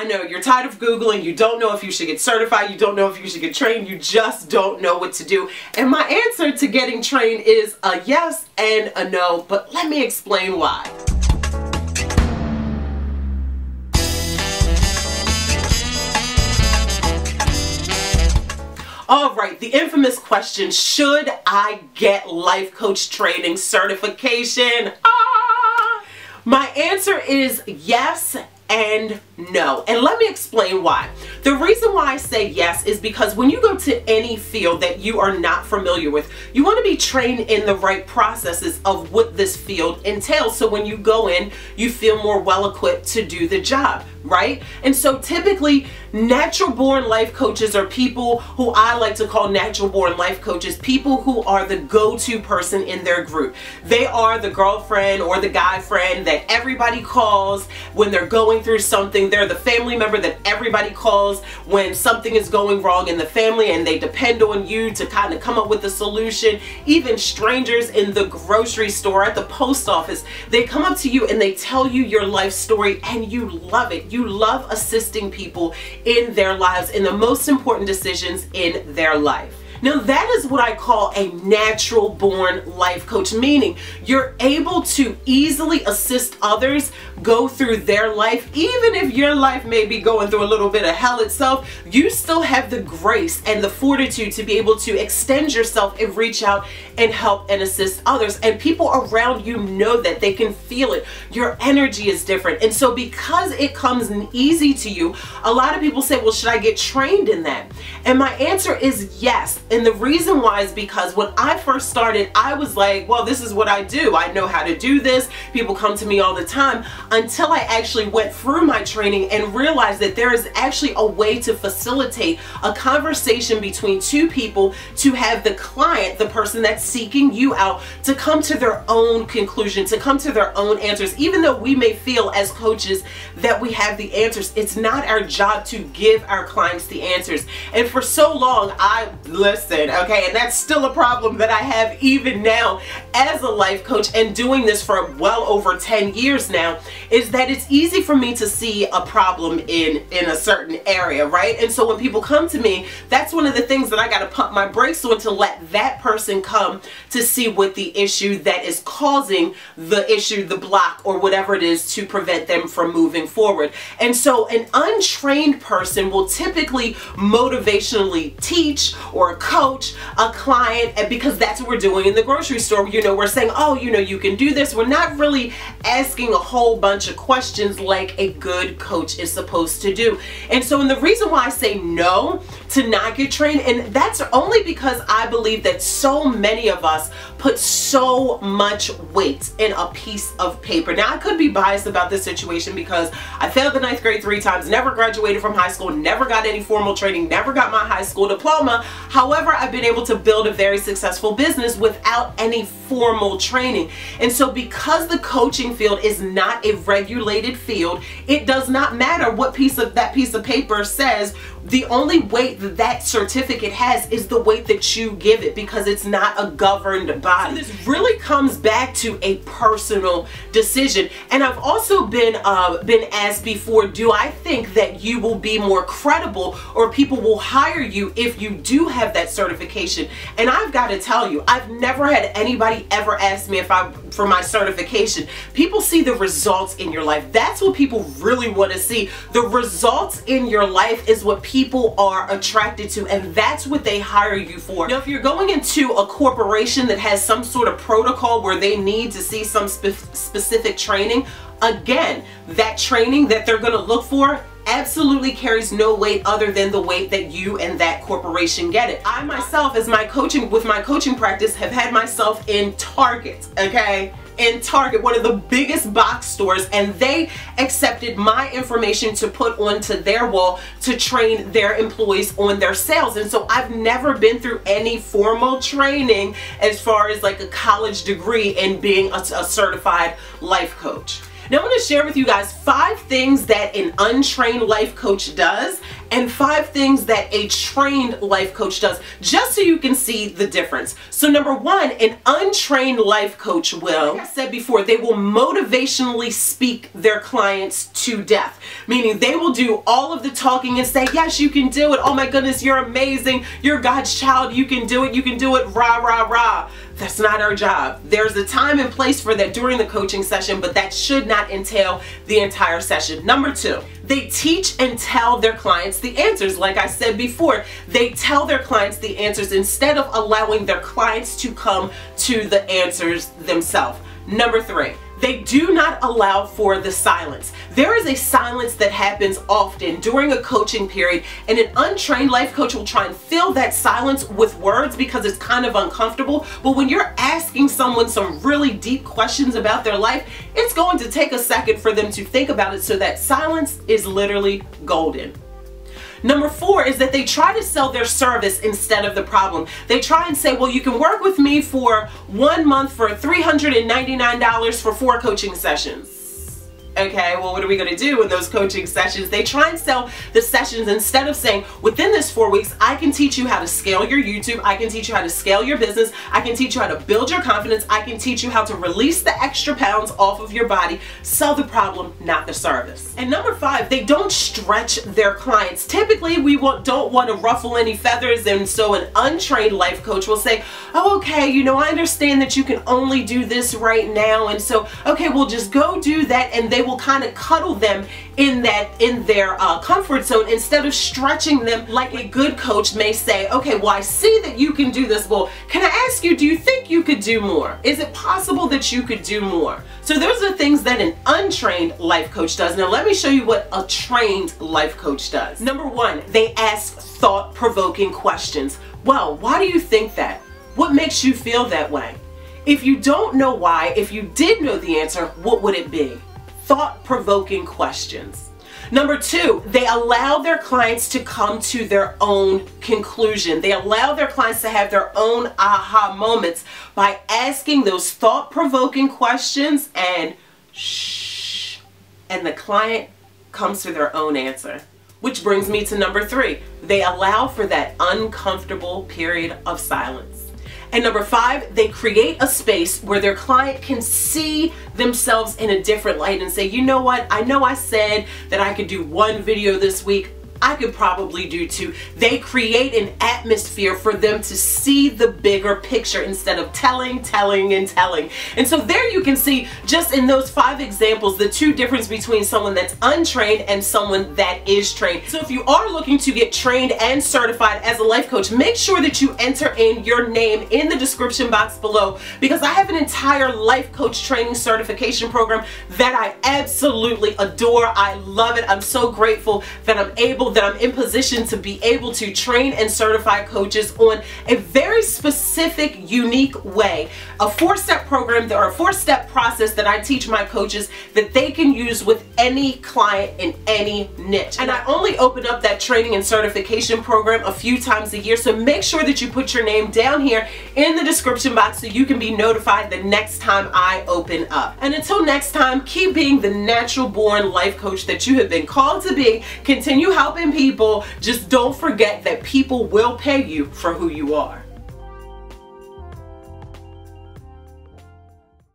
I know you're tired of Googling, you don't know if you should get certified, you don't know if you should get trained, you just don't know what to do. And my answer to getting trained is a yes and a no, but let me explain why. Alright, the infamous question, should I get life coach training certification? My answer is yes and no. And let me explain why. The reason why I say yes is because when you go to any field that you are not familiar with, you want to be trained in the right processes of what this field entails. So when you go in, you feel more well equipped to do the job, right? And so typically natural born life coaches are people who I like to call natural born life coaches, people who are the go-to person in their group. They are the girlfriend or the guy friend that everybody calls when they're going through something. They're the family member that everybody calls when something is going wrong in the family, and they depend on you to kind of come up with a solution. Even strangers in the grocery store, at the post office, they come up to you and they tell you your life story, and you love it. You love assisting people in their lives, in the most important decisions in their life. Now that is what I call a natural born life coach, meaning you're able to easily assist others go through their life. Even if your life may be going through a little bit of hell itself, you still have the grace and the fortitude to be able to extend yourself and reach out and help and assist others. And people around you know that, they can feel it. Your energy is different. And so because it comes easy to you, a lot of people say, well, should I get trained in that? And my answer is yes. And the reason why is because when I first started, I was like, well, this is what I do. I know how to do this. People come to me all the time, until I actually went through my training and realized that there is actually a way to facilitate a conversation between two people to have the client, the person that's seeking you out, to come to their own conclusion, to come to their own answers. Even though we may feel as coaches that we have the answers, it's not our job to give our clients the answers. And for so long, listen, okay, and that's still a problem that I have even now as a life coach, and doing this for well over 10 years now, is that it's easy for me to see a problem in a certain area, right? And so when people come to me, that's one of the things that I got to pump my brakes on, to let that person come to see what the issue that is causing the issue, the block, or whatever it is, to prevent them from moving forward. And so an untrained person will typically motivationally teach or coach a client, and because that's what we're doing in the grocery store. You know, we're saying, oh, you know, you can do this. We're not really asking a whole bunch of questions like a good coach is supposed to do. And so, and the reason why I say no to not get trained, and that's only because I believe that so many of us put so much weight in a piece of paper. Now, I could be biased about this situation because I failed the 9th grade 3 times, never graduated from high school, never got any formal training, never got my high school diploma. However, I've been able to build a very successful business without any formal training. And so because the coaching field is not a regulated field, it does not matter what that piece of paper says. The only weight that that certificate has is the weight that you give it, because it's not a governed body. So this really comes back to a personal decision. And I've also been asked before, do I think that you will be more credible, or people will hire you if you do have that certification? And I've got to tell you, I've never had anybody ever ask me for my certification. People see the results in your life. That's what people really want to see. The results in your life is what people are attracted to, and that's what they hire you for. Now, if you're going into a corporation that has some sort of protocol where they need to see some specific training, again, that training that they're going to look for absolutely carries no weight other than the weight that you and that corporation get it. I myself, with my coaching practice, have had myself in Target, okay? In Target, one of the biggest box stores, and they accepted my information to put onto their wall to train their employees on their sales. And so I've never been through any formal training as far as like a college degree in being a certified life coach. Now, I want to share with you guys 5 things that an untrained life coach does and 5 things that a trained life coach does, just so you can see the difference. So number 1, an untrained life coach will, like I said before, they will motivationally speak their clients to death. Meaning they will do all of the talking and say, yes, you can do it. Oh my goodness, you're amazing. You're God's child. You can do it. You can do it. Rah, rah, rah. That's not our job. There's a time and place for that during the coaching session, but that should not entail the entire session. Number 2, they teach and tell their clients the answers. Like I said before, they tell their clients the answers instead of allowing their clients to come to the answers themselves. Number 3, they do not allow for the silence. There is a silence that happens often during a coaching period, and an untrained life coach will try and fill that silence with words because it's kind of uncomfortable. But when you're asking someone some really deep questions about their life, it's going to take a second for them to think about it, so that silence is literally golden. Number 4 is that they try to sell their service instead of the problem. They try and say, well, you can work with me for 1 month for $399 for 4 coaching sessions. Okay, well, what are we going to do in those coaching sessions? They try and sell the sessions instead of saying, within this 4 weeks, I can teach you how to scale your YouTube. I can teach you how to scale your business. I can teach you how to build your confidence. I can teach you how to release the extra pounds off of your body. Sell the problem, not the service. And number 5, they don't stretch their clients. Typically, we don't want to ruffle any feathers, and so an untrained life coach will say, oh, okay, you know, I understand that you can only do this right now, and so, okay, we'll just go do that, and they will kind of cuddle them in their comfort zone instead of stretching them like a good coach may say, okay, well, I see that you can do this. Well, can I ask you, do you think you could do more? Is it possible that you could do more? So those are things that an untrained life coach does. Now let me show you what a trained life coach does. Number 1, they ask thought-provoking questions. Well, why do you think that? What makes you feel that way? If you don't know why, if you did know the answer, what would it be? Thought-provoking questions. Number 2, they allow their clients to come to their own conclusion. They allow their clients to have their own aha moments by asking those thought-provoking questions, and shh, and the client comes to their own answer. Which brings me to number 3, they allow for that uncomfortable period of silence. And number 5, they create a space where their client can see themselves in a different light and say, you know what, I know I said that I could do 1 video this week. I could probably do 2. They create an atmosphere for them to see the bigger picture instead of telling. And so there you can see, just in those 5 examples, the 2 difference between someone that's untrained and someone that is trained. So if you are looking to get trained and certified as a life coach, make sure that you enter in your name in the description box below, because I have an entire life coach training certification program that I absolutely adore. I love it. I'm so grateful that I'm in position to be able to train and certify coaches on a very specific, unique way. A 4-step program, or a 4-step process that I teach my coaches that they can use with any client in any niche. And I only open up that training and certification program a few times a year, so make sure that you put your name down here in the description box so you can be notified the next time I open up. And until next time, keep being the natural born life coach that you have been called to be. Continue helping people. Just don't forget that people will pay you for who you are.